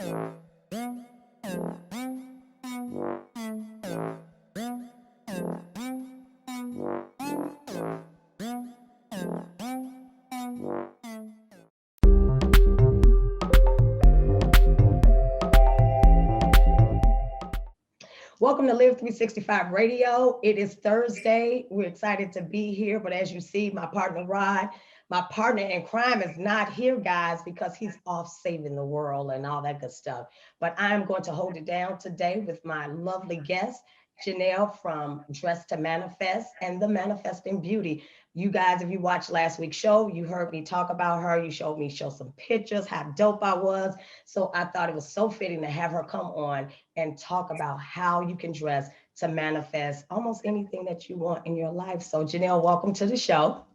Welcome to Live 365 Radio. It is Thursday. We're excited to be here, but as you see, my partner Rod, my partner in crime, is not here, guys, because he's off saving the world and all that good stuff. But I'm going to hold it down today with my lovely guest, Janelle from Dress to Manifest and the Manifesting Beauty. You guys, if you watched last week's show, you heard me talk about her. You showed me show some pictures, how dope I was. So I thought it was so fitting to have her come on and talk about how you can dress to manifest almost anything that you want in your life. So Janelle, welcome to the show.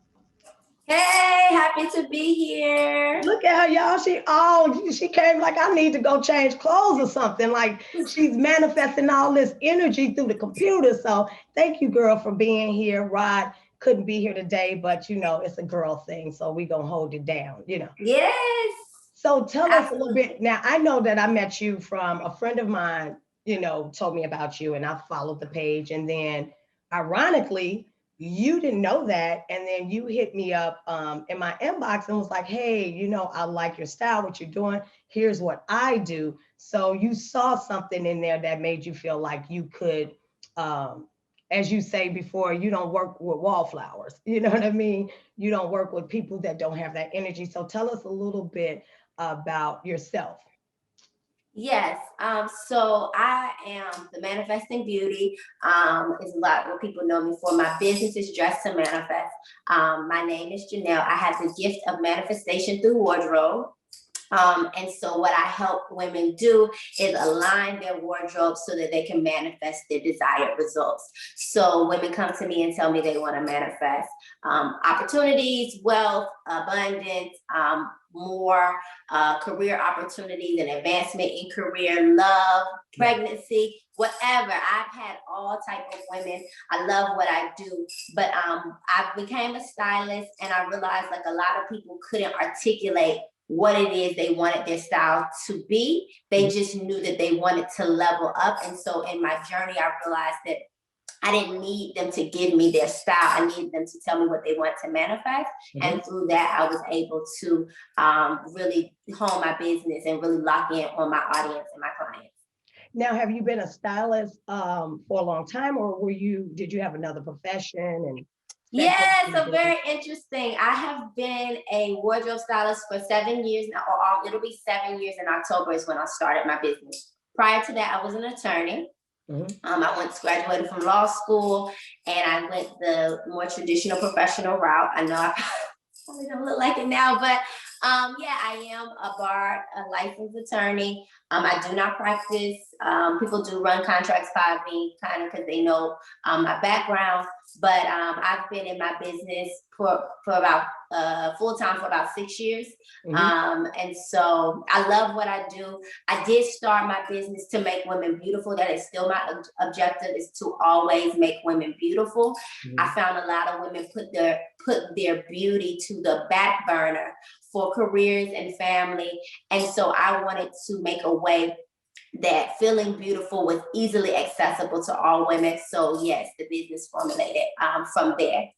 Hey, happy to be here. Look at her, y'all. She came like I need to go change clothes or something. Like she's manifesting all this energy through the computer. So thank you, girl, for being here. Rod couldn't be here today, but it's a girl thing. So we gonna hold it down, Yes. So tell us a little bit. Now, I know that I met you from a friend of mine, told me about you and I followed the page. And then ironically, you didn't know that. And then you hit me up in my inbox and was like, hey, I like your style, what you're doing. Here's what I do. So you saw something in there that made you feel like you could, as you say before, you don't work with wallflowers. You know what I mean? You don't work with people that don't have that energy. So tell us a little bit about yourself. Yes. So I am the Manifesting Beauty. Is a lot what people know me for. My business is Dress to Manifest. My name is Janelle. I have the gift of manifestation through wardrobe. And so what I help women do is align their wardrobe so that they can manifest their desired results. So women come to me and tell me they want to manifest opportunities, wealth, abundance, more career opportunities and advancement in career, love, pregnancy, whatever. I've had all types of women. I love what I do, but I became a stylist and I realized like a lot of people couldn't articulate what it is they wanted their style to be. They just knew that they wanted to level up. And so in my journey, I realized that I didn't need them to give me their style. I needed them to tell me what they want to manifest. And through that, I was able to really hone my business and really lock in on my audience and my clients. Now, have you been a stylist for a long time, or did you have another profession? And yeah, so very interesting. I have been a wardrobe stylist for 7 years now, or it'll be 7 years in October is when I started my business. Prior to that, I was an attorney. I graduated from law school and I went the more traditional professional route. I know I probably don't look like it now, but I am a licensed attorney. I do not practice. People do run contracts by me kind of because they know my background, but I've been in my business for about full-time for about 6 years. And so I love what I do. I did start my business to make women beautiful. That is still my objective, is to always make women beautiful. I found a lot of women put their beauty to the back burner for careers and family. And so I wanted to make a way that feeling beautiful was easily accessible to all women. So yes, the business formulated from there.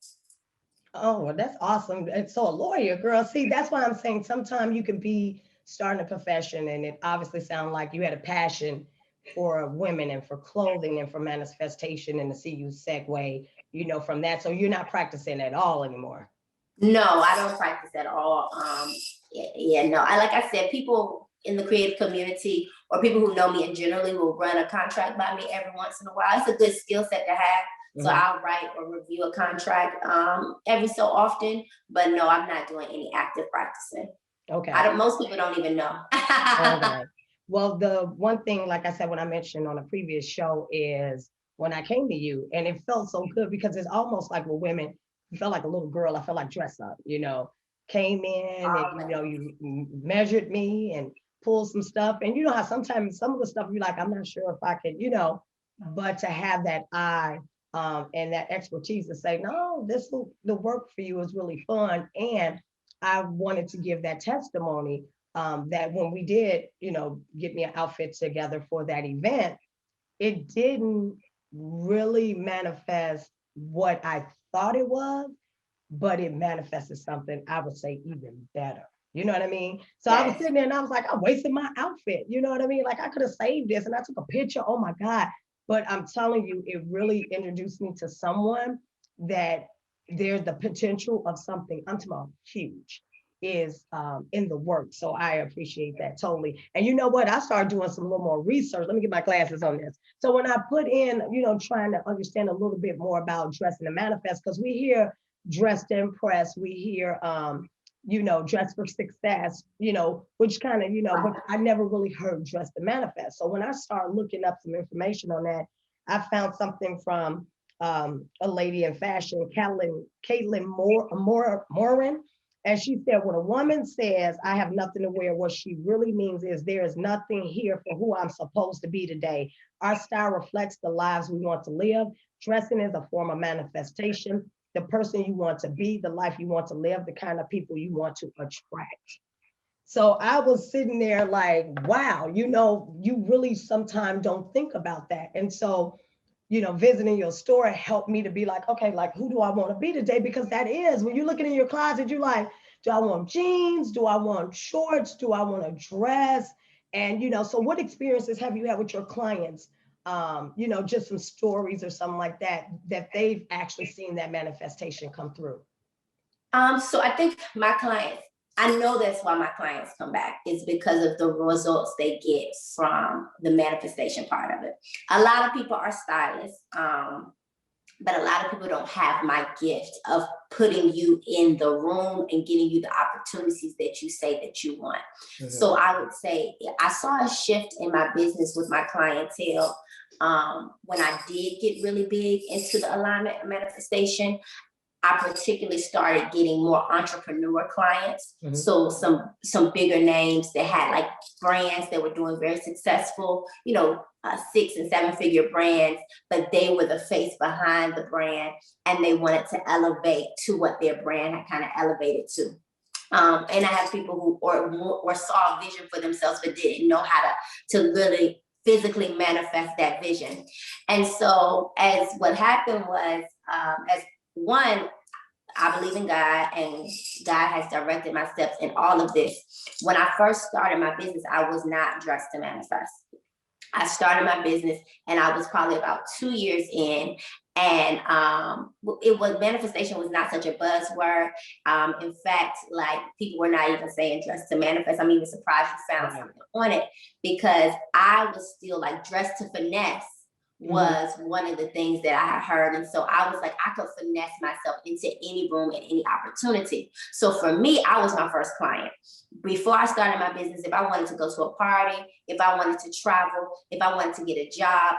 Oh, well, that's awesome. And so a lawyer, girl, see, that's why I'm saying sometimes you can be starting a profession and it obviously sounded like you had a passion for women and for clothing and for manifestation, and to see you segue, from that. So you're not practicing at all anymore. No, I don't practice at all. No. Like I said, people in the creative community or people who know me in generally will run a contract by me every once in a while. It's a good skill set to have. So I'll write or review a contract every so often, but no, I'm not doing any active practicing. Okay. Most people don't even know. Okay. Well, the one thing, like I said, when I mentioned on a previous show, is when I came to you, and it felt so good because it's almost like with women, you felt like a little girl. I felt like dress up, came in and, you measured me and pulled some stuff. And you know how sometimes some of the stuff you're like, I'm not sure if I can, but to have that eye and that expertise to say, no, the work for you is really fun. And I wanted to give that testimony that when we did, get me an outfit together for that event, it didn't really manifest what I thought it was, but it manifested something I would say even better. You know what I mean? So I was Yes. sitting there and I was like, I wasted my outfit. You know what I mean? Like I could have saved this and I took a picture. Oh my God. But I'm telling you, it really introduced me to someone that there's the potential of something, I'm talking about huge, is in the work. So I appreciate that totally. And you know what? I started doing some little more research. Let me get my glasses on this. So when I put in, trying to understand a little bit more about dressing to manifest, because we hear dressed to impress, we hear dress for success, which kind of, but I never really heard dress to manifest. So when I started looking up some information on that, I found something from a lady in fashion, Caitlin Morin. And she said, when a woman says, I have nothing to wear, what she really means is there is nothing here for who I'm supposed to be today. Our style reflects the lives we want to live. Dressing is a form of manifestation. The person you want to be, the life you want to live, the kind of people you want to attract. So I was sitting there like, wow, you really sometimes don't think about that. And so, visiting your store helped me to be like, okay, like who do I want to be today? Because that is, when you're looking in your closet, you're like, do I want jeans? Do I want shorts? Do I want a dress? And, so what experiences have you had with your clients? Just some stories or something like that, that they've actually seen that manifestation come through. So I think my clients, I know that's why my clients come back, is because of the results they get from the manifestation part of it. A lot of people are stylists, but a lot of people don't have my gift of putting you in the room and getting you the opportunities that you say that you want. Mm-hmm. So I would say I saw a shift in my business with my clientele when I did get really big into the alignment and manifestation. I particularly started getting more entrepreneur clients. Mm-hmm. So some bigger names that had like brands that were doing very successful, 6 and 7 figure brands, but they were the face behind the brand and they wanted to elevate to what their brand had kind of elevated to. And I have people who or saw a vision for themselves but didn't know how to really physically manifest that vision. And so as what happened was, as one, I believe in God and God has directed my steps in all of this. When I first started my business, I was not dressed to manifest. I started my business and I was probably about 2 years in, and manifestation was not such a buzzword. In fact, like people were not even saying dress to manifest. I'm even surprised you found something on it, because I was still like dressed to finesse was one of the things that I had heard. And so I was like, I could finesse myself into any room and any opportunity. So for me, I was my first client. Before I started my business, if I wanted to go to a party, if I wanted to travel, if I wanted to get a job,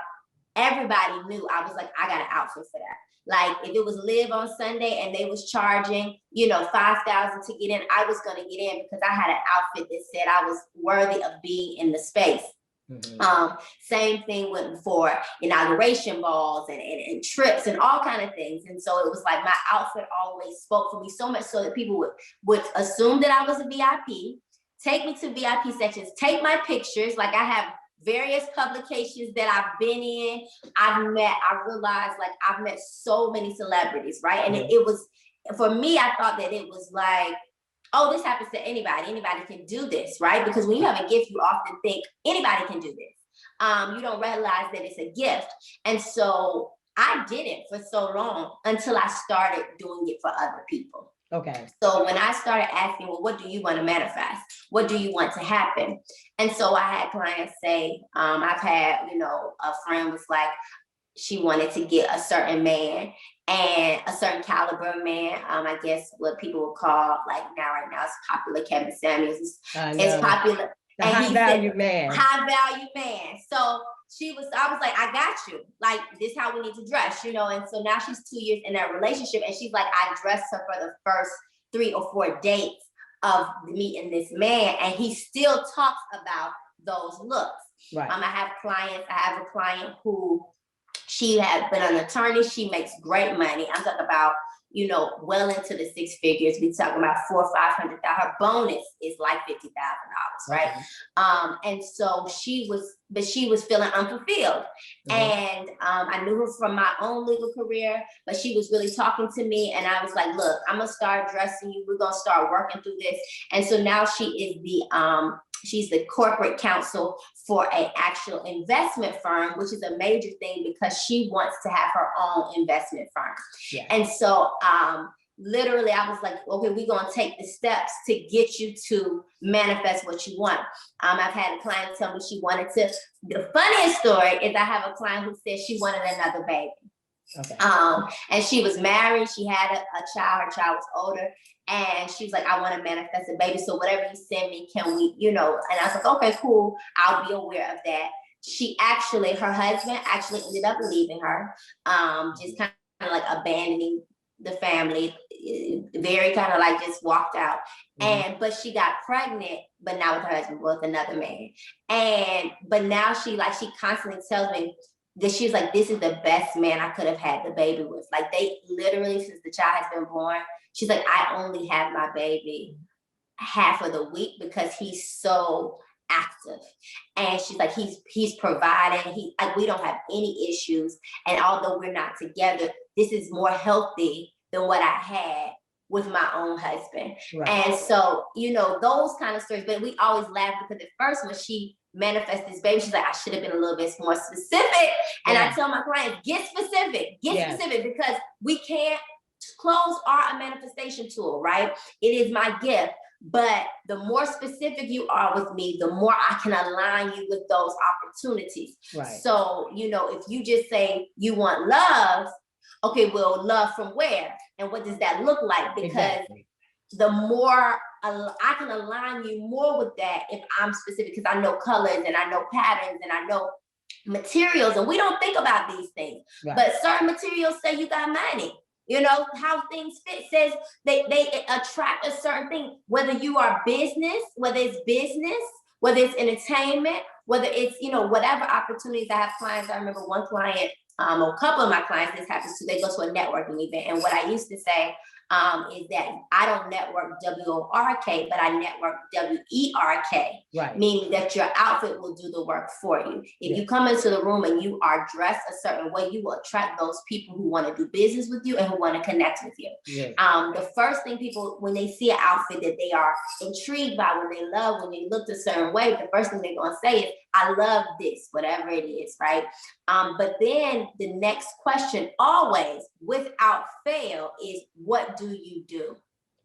everybody knew. I was like, I got an outfit for that. Like if it was live on Sunday and they was charging, $5,000 to get in, I was going to get in because I had an outfit that said I was worthy of being in the space. Mm-hmm. Same thing went for inauguration balls and trips and all kind of things. And so it was like my outfit always spoke for me, so much so that people would assume that I was a VIP, take me to VIP sections, take my pictures. Like I have various publications that I've been in. I realized like I've met so many celebrities, right? And it was, for me, I thought that it was like, oh, this happens to anybody. Anybody can do this, right? Because when you have a gift, you often think anybody can do this. You don't realize that it's a gift. And so I did it for so long until I started doing it for other people. Okay. So when I started asking, well, what do you want to manifest? What do you want to happen? And so I had clients say, I've had, a friend was like, she wanted to get a certain man and a certain caliber man. I guess what people would call, like right now it's popular, Kevin Samuels. It's popular. The and high value man. High value man. So I was like, I got you. Like, this is how we need to dress, And so now she's 2 years in that relationship. And she's like, I dressed her for the first 3 or 4 dates of meeting this man. And he still talks about those looks. Right. I have a client who, she has been an attorney. She makes great money. I'm talking about you know, well into the six figures. We talking about $400,000 or $500,000. Her bonus is like $50,000, right? Okay. And so she was feeling unfulfilled. And I knew her from my own legal career, but she was really talking to me. And I was like, look, I'm gonna start dressing you. We're gonna start working through this. And so now she is she's the corporate counsel for an actual investment firm, which is a major thing because she wants to have her own investment firm. Yeah. And so literally I was like, okay, we're gonna take the steps to get you to manifest what you want. I've had a client tell me she wanted to, the funniest story is I have a client who said she wanted another baby. Okay. And she was married, she had a child, her child was older, and she was like, I want to manifest a baby. So whatever you send me, can we, you know, and I was like, okay, cool. I'll be aware of that. Her husband actually ended up leaving her, just kind of like abandoning the family, very kind of like just walked out. But she got pregnant, but now with her husband, with another man. But now she constantly tells me that she's like, this is the best man I could have had the baby with. Like they literally, since the child has been born, she's like, I only have my baby half of the week because he's so active. And she's like, he's providing, we don't have any issues. And although we're not together, this is more healthy than what I had with my own husband. Right. And so, you know, those kind of stories, but we always laugh because at first when she manifest this baby, she's like, I should have been a little bit more specific. And I tell my clients, get specific, because we can't, clothes are a manifestation tool, right? It is my gift. But the more specific you are with me, the more I can align you with those opportunities. Right. So, you know, if you just say you want love, okay, well, love from where? And what does that look like? Because the more I can align you more with that if I'm specific, because I know colors and I know patterns and I know materials, and we don't think about these things. Right. But certain materials say you got money. You know, how things fit says they attract a certain thing, whether you are business, whether it's entertainment, whether it's, you know, whatever opportunities. I have clients. I remember one client, a couple of my clients, this happens to, they go to a networking event. And what I used to say is that I don't network W-O-R-K, but I network W-E-R-K, right. Meaning that your outfit will do the work for you. If you come into the room and you are dressed a certain way, you will attract those people who want to do business with you and who want to connect with you. The first thing people, when they see an outfit that they are intrigued by, when they look a certain way, the first thing they're going to say is, I love this, whatever it is, right? But then the next question always, without fail, is what do you do?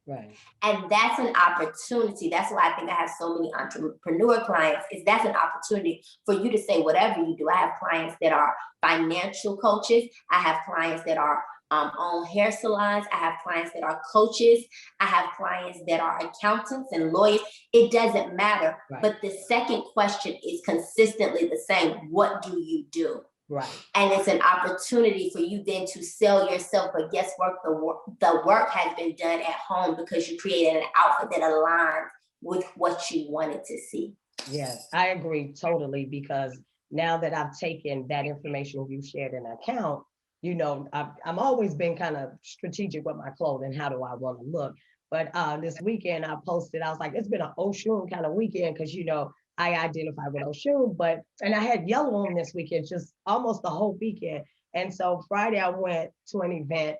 Right. And that's an opportunity. That's why I think I have so many entrepreneur clients, is that's an opportunity for you to say whatever you do. I have clients that are financial coaches. I have clients that are own hair salons. I have clients that are coaches. I have clients that are accountants and lawyers. It doesn't matter. Right. But the second question is consistently the same. What do you do? Right. And it's an opportunity for you then to sell yourself. But guess what? The work has been done at home because you created an outfit that aligns with what you wanted to see. Yes, I agree totally, because now that I've taken that information you shared in account, you know, I'm always been kind of strategic with my clothing. How do I want to look? But this weekend I posted, I was like, it's been an Oshun kind of weekend because, you know, I identify with Oshun, and I had yellow on this weekend, just almost the whole weekend. And so Friday I went to an event.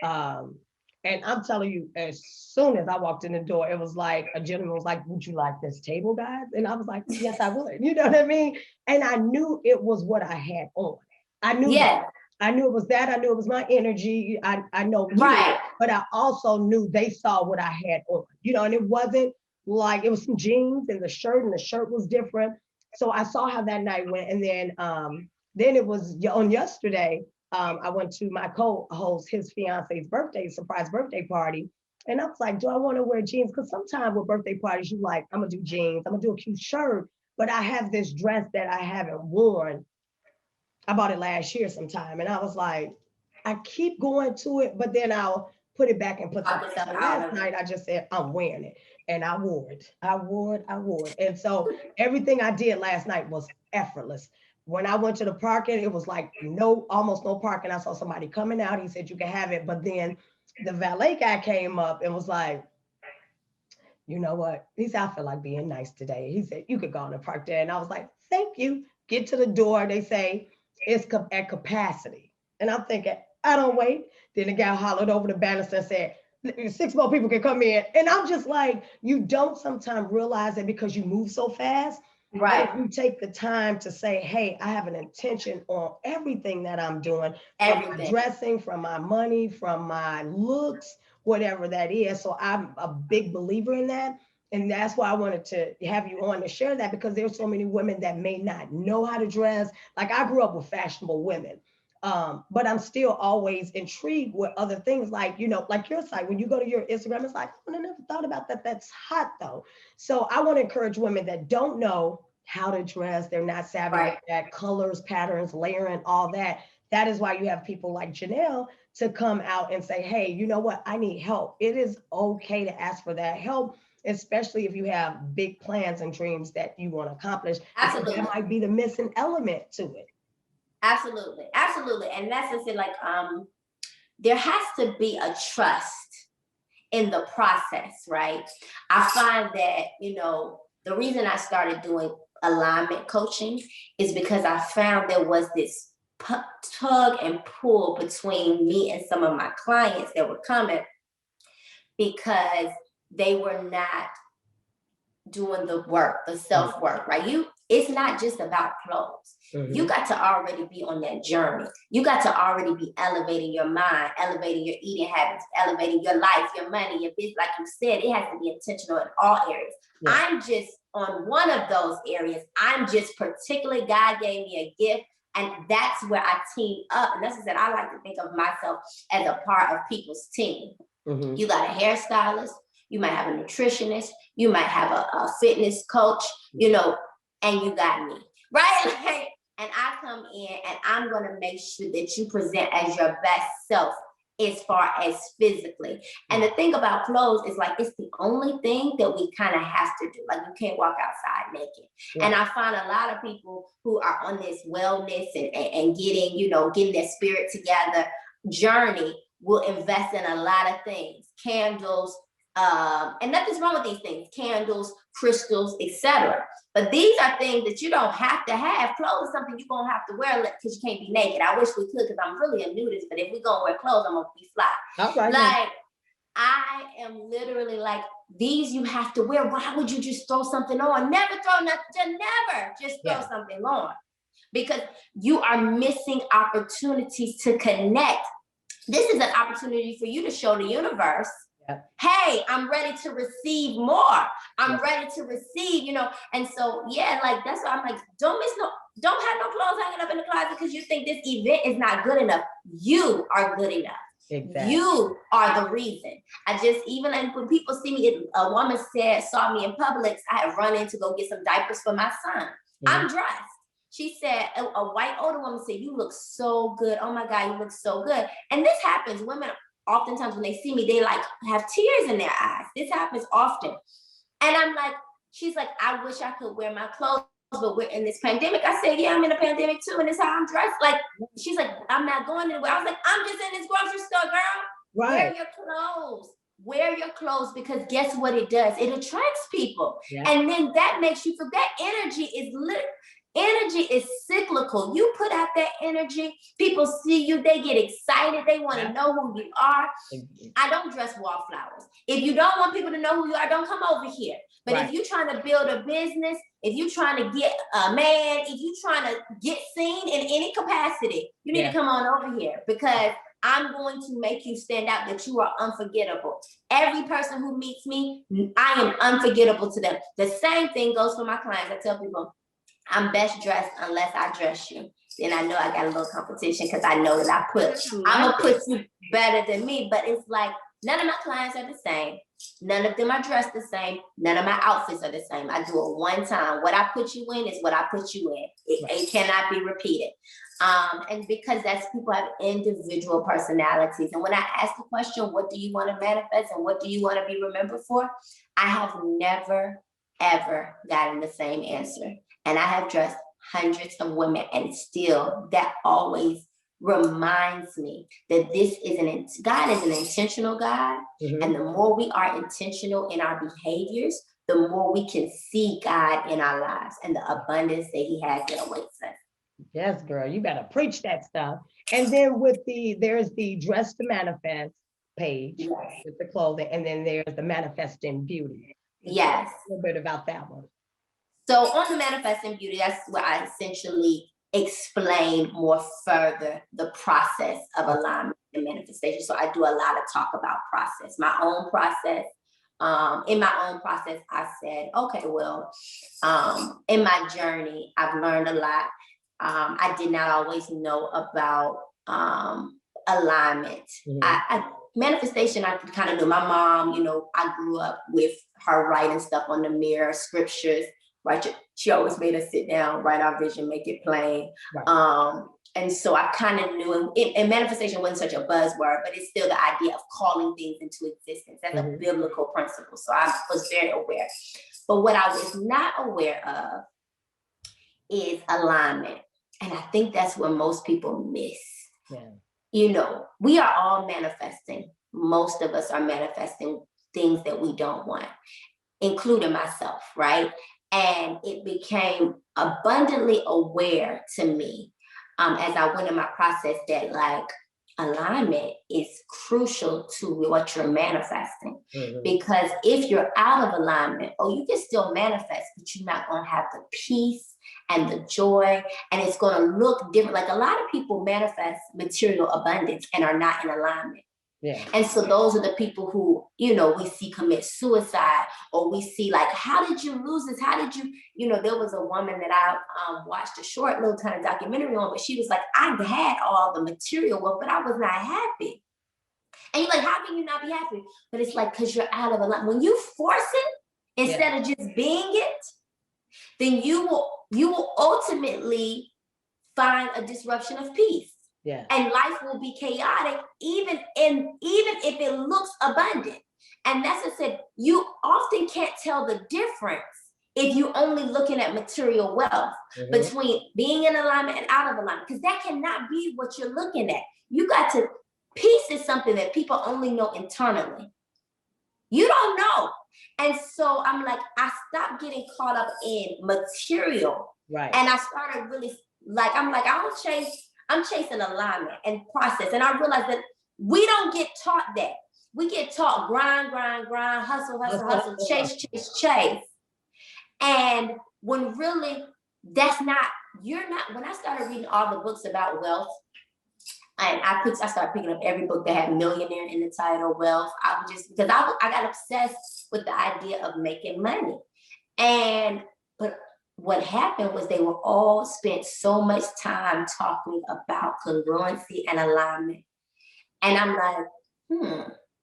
And I'm telling you, as soon as I walked in the door, it was like a gentleman was like, would you like this table, guys? And I was like, yes, I would. You know what I mean? And I knew it was what I had on. I knew that. I knew it was that. I knew it was my energy. I know, right. But I also knew they saw what I had on, you know, and it wasn't like, it was some jeans and the shirt was different. So I saw how that night went. And then it was on yesterday, I went to my co-host, his fiance's surprise birthday party. And I was like, do I want to wear jeans? Because sometimes with birthday parties, you like, I'm gonna do jeans, I'm gonna do a cute shirt, but I have this dress that I haven't worn. I bought it last year sometime. And I was like, I keep going to it, but then I'll put it back and put something else. Last night, I just said, I'm wearing it. And I wore it. I wore it. And so everything I did last night was effortless. When I went to the parking, it was like almost no parking. I saw somebody coming out. He said, you can have it. But then the valet guy came up and was like, you know what? He said, I feel like being nice today. He said, you could go on and park there. And I was like, thank you. Get to the door. They say it's at capacity. And I'm thinking, I don't wait. Then the guy hollered over the banister and said, 6 more people can come in. And I'm just like, you don't sometimes realize that because you move so fast. Right. If you take the time to say, hey, I have an intention on everything that I'm doing, from my Everything. dressing, from my money, from my looks, whatever that is. So I'm a big believer in that. And that's why I wanted to have you on to share that, because there's so many women that may not know how to dress. Like, I grew up with fashionable women. But I'm still always intrigued with other things, like, you know, like your site. When you go to your Instagram, it's like, I never thought about that. That's hot though. So I want to encourage women that don't know how to dress, they're not savvy Right. with that, colors, patterns, layering, all that. That is why you have people like Janelle to come out and say, hey, you know what? I need help. It is okay to ask for that help, especially if you have big plans and dreams that you want to accomplish. Absolutely. That might be the missing element to it. Absolutely. Absolutely. And that's just it, like, there has to be a trust in the process, right? I find that, you know, the reason I started doing alignment coaching is because I found there was this tug and pull between me and some of my clients that were coming, because they were not doing the work, the self-work, right? It's not just about clothes. Mm-hmm. You got to already be on that journey. You got to already be elevating your mind, elevating your eating habits, elevating your life, your money, your business. Like you said, it has to be intentional in all areas. Yeah. I'm just on one of those areas. I'm just particularly, God gave me a gift, and that's where I team up. And that's what I said, I like to think of myself as a part of people's team. Mm-hmm. You got a hairstylist, you might have a nutritionist, you might have a fitness coach, you know, and you got me, right? Like, and I come in and I'm going to make sure that you present as your best self as far as physically. And the thing about clothes is, like, it's the only thing that we kind of have to do. Like, you can't walk outside naked. Yeah. And I find a lot of people who are on this wellness and getting, you know, getting their spirit together journey will invest in a lot of things, candles, and nothing's wrong with these things, candles, crystals, etc. But these are things that you don't have to have. Clothes is something you're going to have to wear because you can't be naked. I wish we could, because I'm really a nudist, but if we're going to wear clothes, I'm going to be fly. Right, like, I am literally like, these you have to wear. Why would you just throw something on? Never throw nothing, never just throw something on. Because you are missing opportunities to connect. This is an opportunity for you to show the universe, hey, I'm ready to receive more. I'm ready to receive, you know. And so, like, that's why I'm like, don't have no clothes hanging up in the closet because you think this event is not good enough. You are good enough. Exactly. You are the reason. Even when people see me, a woman saw me in Publix, I had run in to go get some diapers for my son. Mm-hmm. I'm dressed. She said, a white older woman said, you look so good. Oh my God, you look so good. And this happens. Women, oftentimes when they see me, they like have tears in their eyes. This happens often. And I'm like, she's like, I wish I could wear my clothes, but we're in this pandemic. I said, yeah, I'm in a pandemic too. And this is how I'm dressed. Like, she's like, I'm not going anywhere. I was like, I'm just in this grocery store, girl. Right. Wear your clothes. Wear your clothes, because guess what it does? It attracts people. Yeah. And then that makes you feel, that energy is Energy is cyclical. You put out that energy, people see you, they get excited, they want to know who you are. I don't dress wallflowers. If you don't want people to know who you are, don't come over here. But if you're trying to build a business, if you're trying to get a man, if you're trying to get seen in any capacity, you need to come on over here, because I'm going to make you stand out, that you are unforgettable. Every person who meets me, I am unforgettable to them. The same thing goes for my clients. I tell people, I'm best dressed unless I dress you. Then I know I got a little competition, because I know that I'm gonna put you better than me. But it's like, none of my clients are the same. None of them are dressed the same. None of my outfits are the same. I do it one time. What I put you in is what I put you in. It cannot be repeated. And because people have individual personalities. And when I ask the question, what do you want to manifest and what do you want to be remembered for? I have never, ever gotten the same answer. And I have dressed hundreds of women, and still that always reminds me that God is an intentional God. Mhm. And the more we are intentional in our behaviors, the more we can see God in our lives and the abundance that he has that awaits us. Yes, girl, you better preach that stuff. And then there's the Dress to Manifest page Yes. with the clothing, and then there's the Manifesting Beauty. Yes. A little bit about that one. So on the Manifesting Beauty, that's where I essentially explain more further the process of alignment and manifestation. So I do a lot of talk about process, my own process. In my own process, I said, okay, well, in my journey, I've learned a lot. I did not always know about alignment. Mhm. Manifestation, I kind of knew. My mom, I grew up with her writing stuff on the mirror, scriptures, right? She always made us sit down, write our vision, make it plain. Right. And so I kind of knew, and manifestation wasn't such a buzzword, but it's still the idea of calling things into existence. That's a biblical principle. So I was very aware. But what I was not aware of is alignment. And I think that's what most people miss. Yeah. We are all manifesting. Most of us are manifesting things that we don't want, including myself, right? And it became abundantly aware to me as I went in my process that like alignment is crucial to what you're manifesting. Because if you're out of alignment, you can still manifest, but you're not going to have the peace and the joy, and it's going to look different. Like a lot of people manifest material abundance and are not in alignment. Yeah. And so those are the people who, we see commit suicide, or we see like, how did you lose this? How did you, there was a woman that I watched a short little kind of documentary on, but she was like, I had all the material wealth, but I was not happy. And you're like, how can you not be happy? But it's like, because you're out of alignment. When you force it, instead of just being it, then you will ultimately find a disruption of peace. Yeah. And life will be chaotic, even if it looks abundant. And that's what I said, you often can't tell the difference if you're only looking at material wealth between being in alignment and out of alignment, because that cannot be what you're looking at. Peace is something that people only know internally. You don't know. And so I'm like, I stopped getting caught up in material. Right. And I started really I'm chasing alignment and process. And I realized that we don't get taught that. We get taught grind, hustle, chase. And when really when I started reading all the books about wealth, and I started picking up every book that had millionaire in the title, wealth. Because I got obsessed with the idea of making money. But what happened was they were all spent so much time talking about congruency and alignment. And I'm like,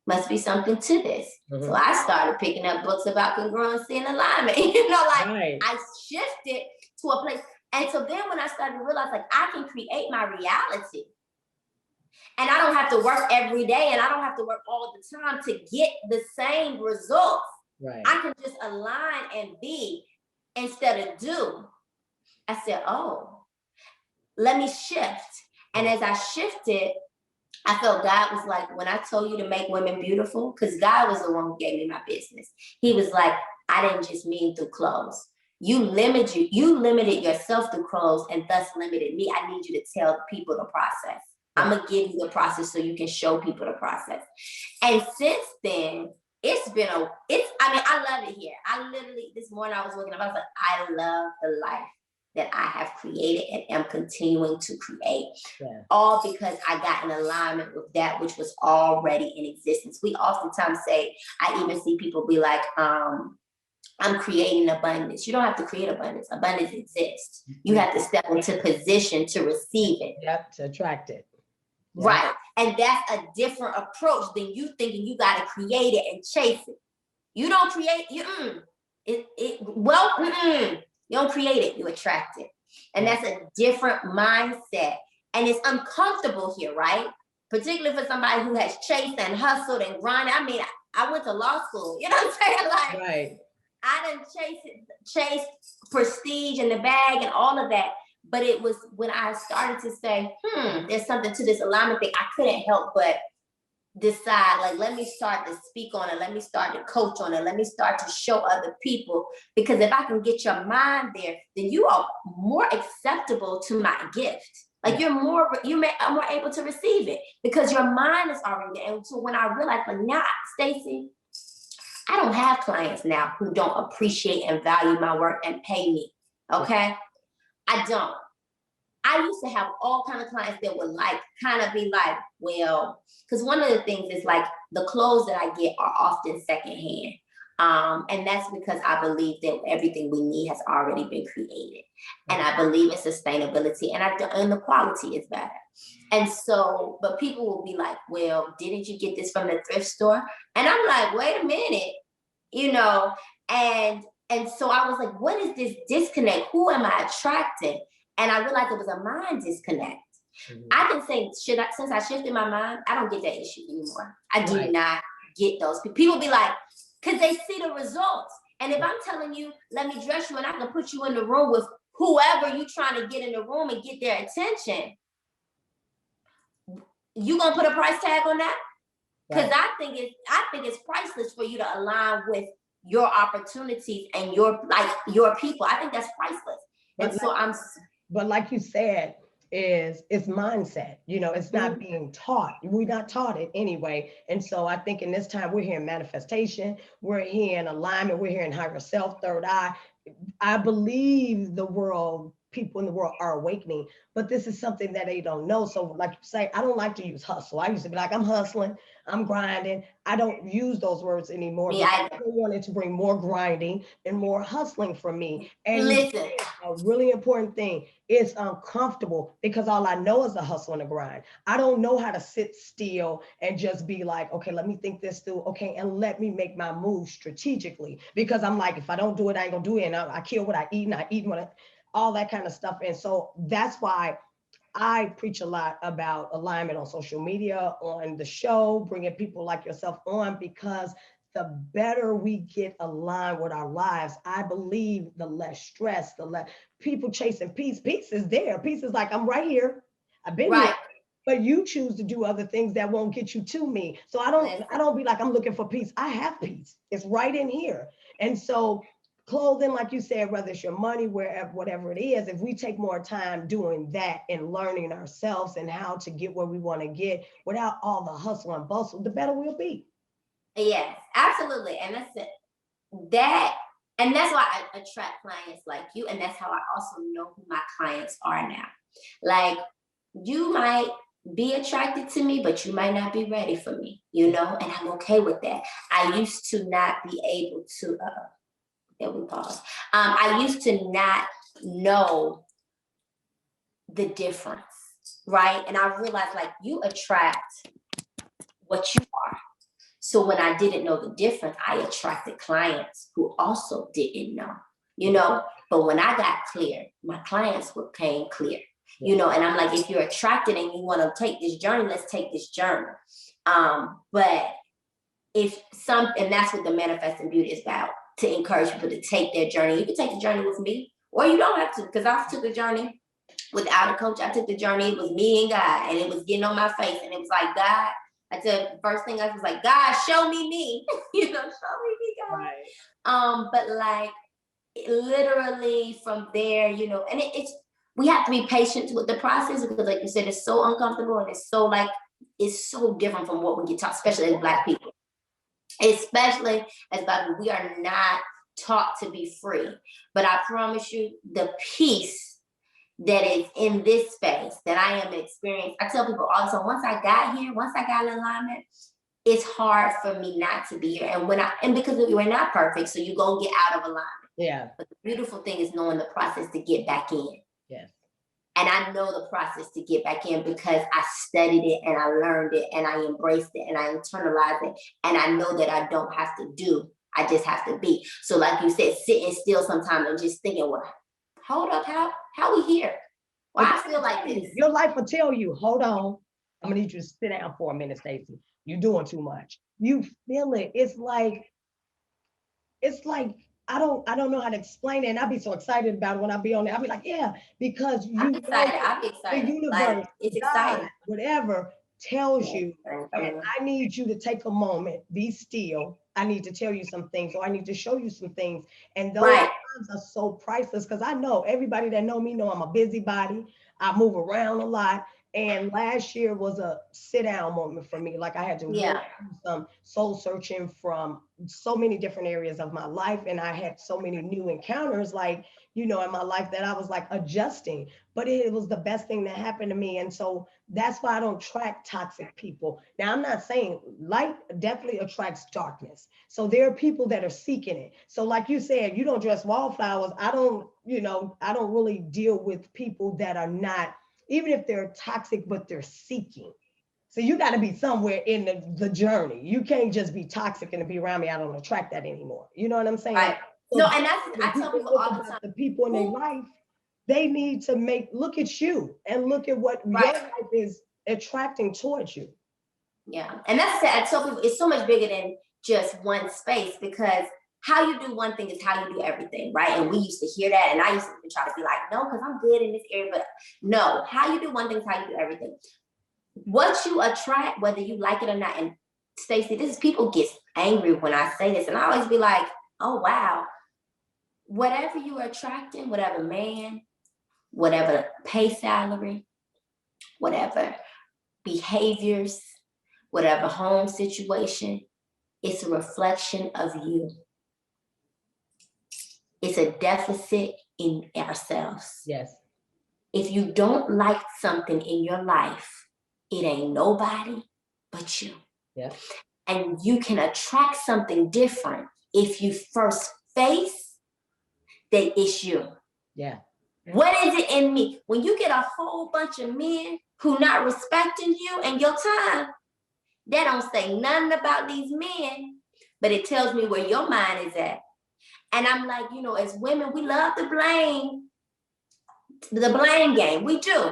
must be something to this. So I started picking up books about congruency and alignment. Right. I shifted to a place. And so then when I started to realize, like, I can create my reality. And I don't have to work every day, and I don't have to work all the time to get the same results. Right. I can just align and be instead of do. I said, let me shift. And as I shifted, I felt God was like, when I told you to make women beautiful, because God was the one who gave me my business. He was like, I didn't just mean through clothes. You limited yourself through clothes and thus limited me. I need you to tell people the process. I'm going to give you the process so you can show people the process. And since then, I love it here. I literally, this morning I was waking up, I was like, I love the life that I have created and am continuing to create. Yeah. All because I got in alignment with that which was already in existence. We oftentimes say, I even see people be like, I'm creating abundance. You don't have to create abundance. Abundance exists. You have to step into position to receive it. Yep, to attract it. Yep. Right. And that's a different approach than you thinking you got to create it and chase it. You don't create, you don't create it, you attract it. And that's a different mindset. And it's uncomfortable here, right? Particularly for somebody who has chased and hustled and grinded. I mean, I went to law school, you know what I'm saying? Like, right. I didn't chase prestige and the bag and all of that. But it was when I started to say, there's something to this alignment thing, I couldn't help but decide, like, let me start to speak on it. Let me start to coach on it. Let me start to show other people. Because if I can get your mind there, then you are more acceptable to my gift. Like you're more able to receive it because your mind is already there. And so when I realized, like now, Stacey, I don't have clients now who don't appreciate and value my work and pay me. Okay. I don't. I used to have all kind of clients that would like kind of be like, well, because one of the things is like the clothes that I get are often secondhand. And that's because I believe that everything we need has already been created. And I believe in sustainability and the quality is better. And so, but people will be like, well, didn't you get this from the thrift store? And I'm like, wait a minute, you know, and so I was like, what is this disconnect? Who am I attracting? And I realized it was a mind disconnect. Mm-hmm. I can say, since I shifted my mind, I don't get that issue anymore. I do not get those. People be like, because they see the results. And if I'm telling you, let me dress you and I can put you in the room with whoever you trying to get in the room and get their attention, you gonna put a price tag on that? Because I think it's priceless for you to align with your opportunities and your people. I think that's priceless. But like you said, it's mindset, you know, it's not being taught. We're not taught it anyway. And so I think in this time we're hearing manifestation, we're hearing alignment, we're hearing higher self, third eye. I believe people in the world are awakening, but this is something that they don't know. So like you say, I don't like to use hustle. I used to be like, I'm hustling, I'm grinding. I don't use those words anymore. I wanted to bring more grinding and more hustling for me. And listen, a really important thing, it's uncomfortable because all I know is the hustle and the grind. I don't know how to sit still and just be like, okay, let me think this through. Okay, and let me make my move strategically, because I'm like, if I don't do it, I ain't gonna do it. And I kill what I eat, and I eat what all that kind of stuff. And so that's why I preach a lot about alignment on social media, on the show, bringing people like yourself on, because the better we get aligned with our lives, I believe the less stress, the less people chasing peace. Peace is there. Peace is like, I'm right here. I've been here. But you choose to do other things that won't get you to me. So I don't be like, I'm looking for peace. I have peace. It's right in here. And so clothing, like you said, whether it's your money, wherever, whatever it is, if we take more time doing that and learning ourselves and how to get where we want to get without all the hustle and bustle, the better we'll be. Yes, absolutely. And that's it. And that's why I attract clients like you. And that's how I also know who my clients are now. Like, you might be attracted to me, but you might not be ready for me, you know, and I'm okay with that. I used to not be able to, I used to not know the difference, right? And I realized, like, you attract what you are. So when I didn't know the difference, I attracted clients who also didn't know, you know, but when I got clear, my clients became clear, you know, and I'm like, if you're attracted and you want to take this journey, let's take this journey. But and that's what the Manifesting Beauty is about, to encourage people to take their journey. You can take the journey with me, or you don't have to, because I took the journey without a coach. I took the journey, it was me and God, and it was getting on my face, and it was like, God, I said, first thing I was like, God, show me, you know, show me, God. Right. But like, literally from there, you know, and we have to be patient with the process, because like you said, it's so uncomfortable, and it's so different from what we get taught, especially as Black people. Especially as Black people, we are not taught to be free. But I promise you, the peace that is in this space that I am experiencing, I tell people also, once I got here, once I got in alignment, it's hard for me not to be here. And because we're not perfect, so you're gonna get out of alignment. Yeah. But the beautiful thing is knowing the process to get back in. Yes. And I know the process to get back in because I studied it and I learned it and I embraced it and I internalized it. And I know that I don't have to do, I just have to be. So like you said, sitting still sometimes and just thinking, well, hold up, how we here? Well, I feel like this. Your life will tell you, hold on, I'm gonna need you to sit down for a minute, Stacey. You're doing too much. You feel it. It's like I don't know how to explain it. And I'll be so excited about it when I be on there. I'll be like, yeah, because I'm you know excited. I'll be the excited. Like universe, it's God, exciting. whatever tells Yeah. you that I need you to take a moment, be still. I need to tell you some things, or I need to show you some things. And those Right. times are so priceless because I know everybody that know me know I'm a busybody. I move around a lot. And last year was a sit down moment for me. Like I had to really Yeah. do some soul searching from so many different areas of my life. And I had so many new encounters, like, in my life that I was like adjusting. But it was the best thing that happened to me. And so that's why I don't track toxic people. Now, I'm not saying light definitely attracts darkness. So there are people that are seeking it. So, like you said, you don't dress wallflowers. I don't really deal with people that are not, even if they're toxic, but they're seeking. So you got to be somewhere in the journey. You can't just be toxic and be around me. I don't attract that anymore. You know what I'm saying? Right. No, So and that's when I tell people people look all the time. about the people in their Who life, they need to look at you and look at what your right. life is attracting towards you. Yeah. And that's it. I tell people it's so much bigger than just one space because how you do one thing is how you do everything, right? And we used to hear that. And I used to even try to be like, no, because I'm good in this area. But no, how you do one thing is how you do everything. What you attract, whether you like it or not. And Stacey, this is people get angry when I say this. And I always be like, oh wow. Whatever you are attracting, whatever man, whatever pay salary, whatever behaviors, whatever home situation, it's a reflection of you. It's a deficit in ourselves. Yes. If you don't like something in your life, it ain't nobody but you. Yeah. And you can attract something different if you first face that it's you. Yeah. What is it in me? When you get a whole bunch of men who not respecting you and your time, they don't say nothing about these men, but it tells me where your mind is at. And I'm like, as women, we love to blame the blame game. We do.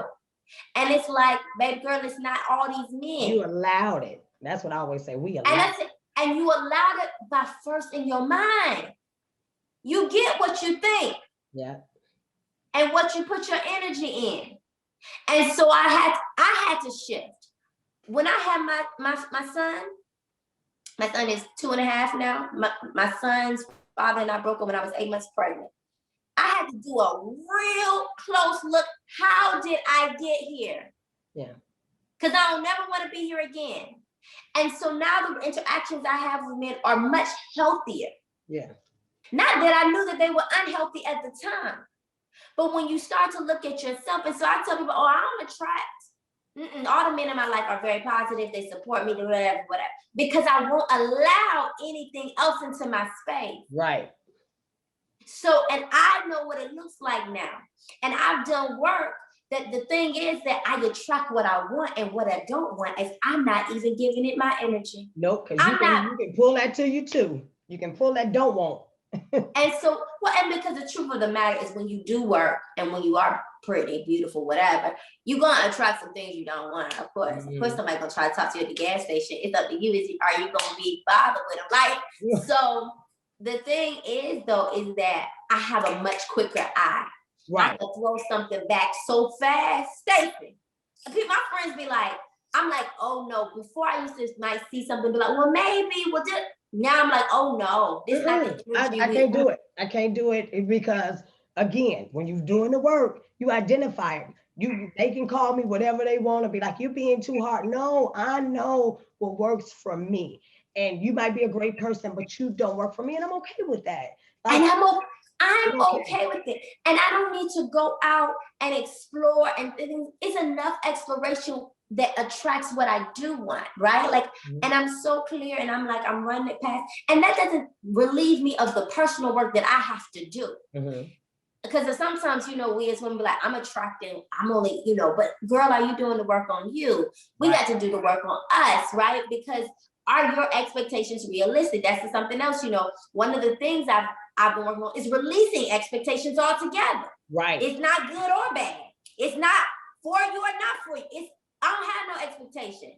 And it's like, baby girl, it's not all these men. You allowed it. That's what I always say. We allowed and that's it. And you allowed it by first in your mind. You get what you think. Yeah. And what you put your energy in. And so I had to shift. When I had my son is 2.5 now. My son's father and I broke up when I was 8 months pregnant. I had to do a real close look. How did I get here? Yeah. Because I don't never want to be here again. And so now the interactions I have with men are much healthier. Yeah. Not that I knew that they were unhealthy at the time. But when you start to look at yourself, and so I tell people, I don't attract. All the men in my life are very positive. They support me, whatever. Because I won't allow anything else into my space. Right. So, and I know what it looks like now. And I've done work that the thing is that I attract what I want, and what I don't want is I'm not even giving it my energy. Nope, because you can pull that to you too. You can pull that don't want. And so, and because the truth of the matter is when you do work and when you are pretty, beautiful, whatever, you're going to attract some things you don't want, of course. Mm-hmm. Of course, somebody's going to try to talk to you at the gas station. It's up to you. Are you going to be bothered with them? Like, so the thing is, though, is that I have a much quicker eye. Right. I can throw something back so fast. Stacey, my friends be like, I'm like, oh no. Before I used to might see something, be like, well, maybe we'll just. Now I'm like, oh no, this not the energy. I can't do it. I can't do it because again, when you're doing the work, you identify it. They can call me whatever they want to be like, you're being too hard. No, I know what works for me. And you might be a great person, but you don't work for me, and I'm okay with that. Like, and I'm okay with it. And I don't need to go out and explore, and it's enough exploration that attracts what I do want, right? Like, and I'm so clear, and I'm like, I'm running it past, and that doesn't relieve me of the personal work that I have to do. Because sometimes, we as women be like, I'm attracting, I'm only, but girl, are you doing the work on you? We got to do the work on us, right? Because are your expectations realistic? That's something else, one of the things I've been working on is releasing expectations altogether. Right. It's not good or bad. It's not for you or not for you. I don't have no expectation.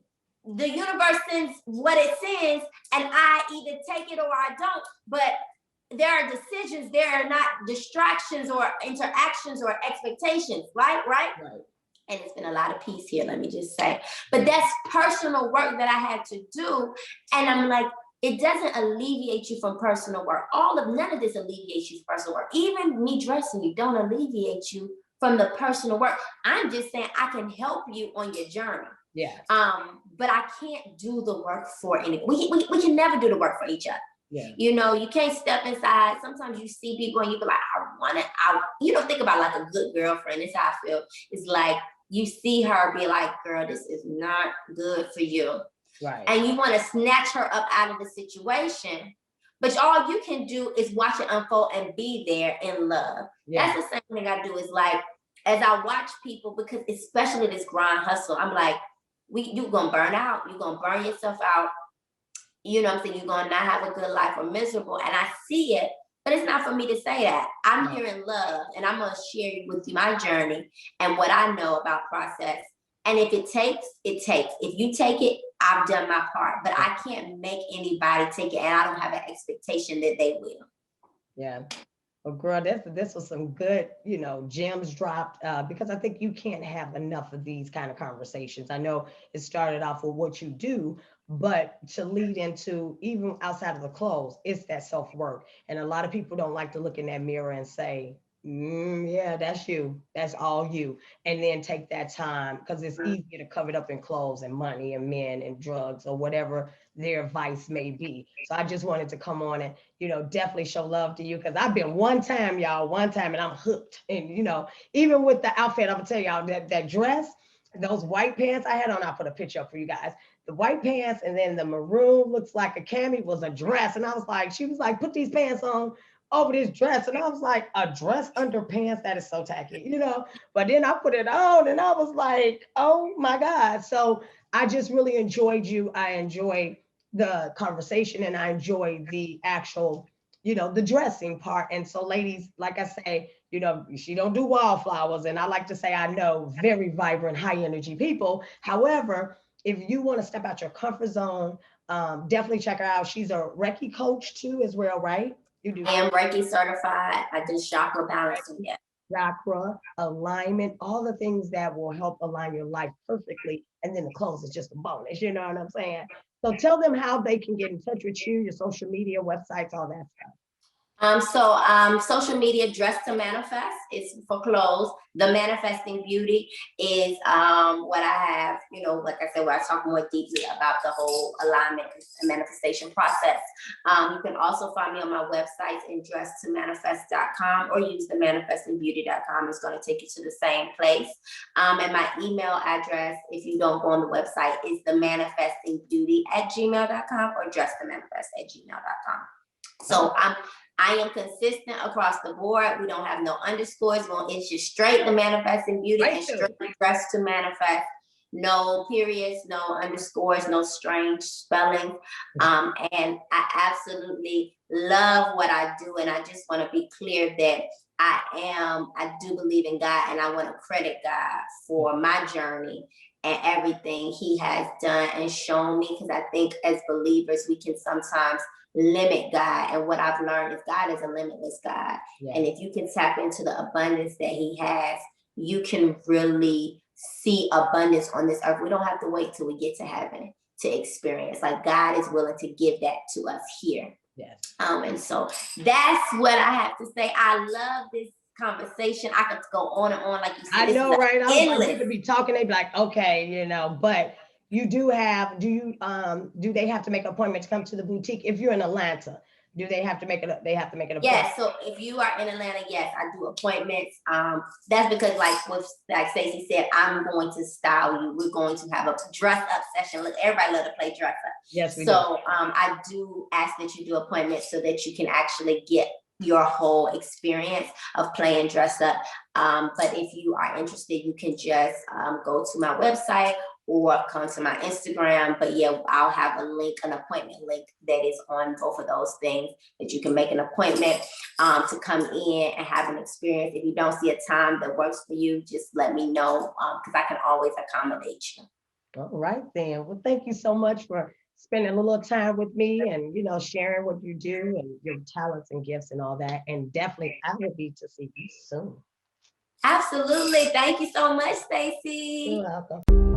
The universe sends what it sends, and I either take it or I don't. But there are decisions, there are not distractions or interactions or expectations, right? Right. And it's been a lot of peace here, let me just say. But that's personal work that I had to do. And I'm like, it doesn't alleviate you from personal work. None of this alleviates you from personal work. Even me dressing you don't alleviate you from the personal work. I'm just saying I can help you on your journey. Yeah. But I can't do the work for anyone. We can never do the work for each other. Yeah. You know, you can't step inside. Sometimes you see people and you be like, I want it. Think about like a good girlfriend. This is how I feel. It's like you see her be like, girl, this is not good for you. Right. And you want to snatch her up out of the situation. But all you can do is watch it unfold and be there in love. Yeah. That's the same thing I do is like, as I watch people, because especially this grind hustle, I'm like, you're going to burn out. You're going to burn yourself out. You know what I'm saying? You're going to not have a good life or miserable. And I see it, but it's not for me to say that. I'm here in love, and I'm going to share with you my journey and what I know about process. And if it takes, it takes. If you take it, I've done my part. But I can't make anybody take it, and I don't have an expectation that they will. Yeah. Well, girl, this was some good, gems dropped, because I think you can't have enough of these kind of conversations. I know it started off with what you do, but to lead into even outside of the clothes, it's that self-work. And a lot of people don't like to look in that mirror and say, yeah, that's you. That's all you. And then take that time, because it's easy to cover it up in clothes and money and men and drugs or whatever their vice may be. So I just wanted to come on and, definitely show love to you, because I've been one time, and I'm hooked. And, even with the outfit, I'm gonna tell y'all that dress, those white pants I had on, I'll put a picture up for you guys. The white pants and then the maroon looks like a cami was a dress. And I was like, she was like, put these pants on over this dress. And I was like, a dress under pants? That is so tacky, But then I put it on and I was like, oh my God. So I just really enjoyed you. I enjoyed the conversation, and I enjoyed the actual, the dressing part. And so ladies, like I say, she don't do wallflowers. And I like to say, I know very vibrant, high energy people. However, if you want to step out your comfort zone, definitely check her out. She's a Reiki coach too as well, right? You do. I am Reiki certified. I do chakra balancing. Yeah. Chakra, alignment, all the things that will help align your life perfectly. And then the clothes is just a bonus, you know what I'm saying? So tell them how they can get in touch with you, your social media, websites, all that stuff. Social media, Dress to Manifest, is for clothes. The Manifesting Beauty is what I have, like I said, where I talk more deeply about the whole alignment and manifestation process. You can also find me on my website in dresstomanifest.com, or use the manifestingbeauty.com. It's going to take you to the same place. And my email address, if you don't go on the website, is the manifestingbeauty@gmail.com or dresstomanifest@gmail.com. So I am consistent across the board. We don't have no underscores. It's just straight the Manifesting Beauty and straight Dress to Manifest. No periods, no underscores, no strange spelling. And I absolutely love what I do. And I just want to be clear that I do believe in God, and I want to credit God for my journey and everything He has done and shown me. Because I think as believers, we can sometimes limit God. And what I've learned is God is a limitless God. Yeah. And if you can tap into the abundance that He has, you can really see abundance on this earth. We don't have to wait till we get to heaven to experience. Like, God is willing to give that to us here. Yes. And so that's what I have to say. I love this conversation. I could go on and on, like you said. I know, right? I was like, you could be talking, they'd be like, okay, but you do they have to make an appointment to come to the boutique? If you're in Atlanta, do they have to make an appointment? Yes. So if you are in Atlanta, yes, I do appointments. That's because, like Stacey said, I'm going to style you. We're going to have a dress up session. Look, everybody love to play dress up. Yes, we do. I do ask that you do appointments so that you can actually get your whole experience of playing dress up. But if you are interested, you can just go to my website or come to my Instagram. But yeah, I'll have an appointment link that is on both of those things, that you can make an appointment to come in and have an experience. If you don't see a time that works for you, just let me know, because I can always accommodate you. All right then. Well, thank you so much for spending a little time with me and, sharing what you do and your talents and gifts and all that. And definitely, I will be to see you soon. Absolutely. Thank you so much, You're Stacey. welcome.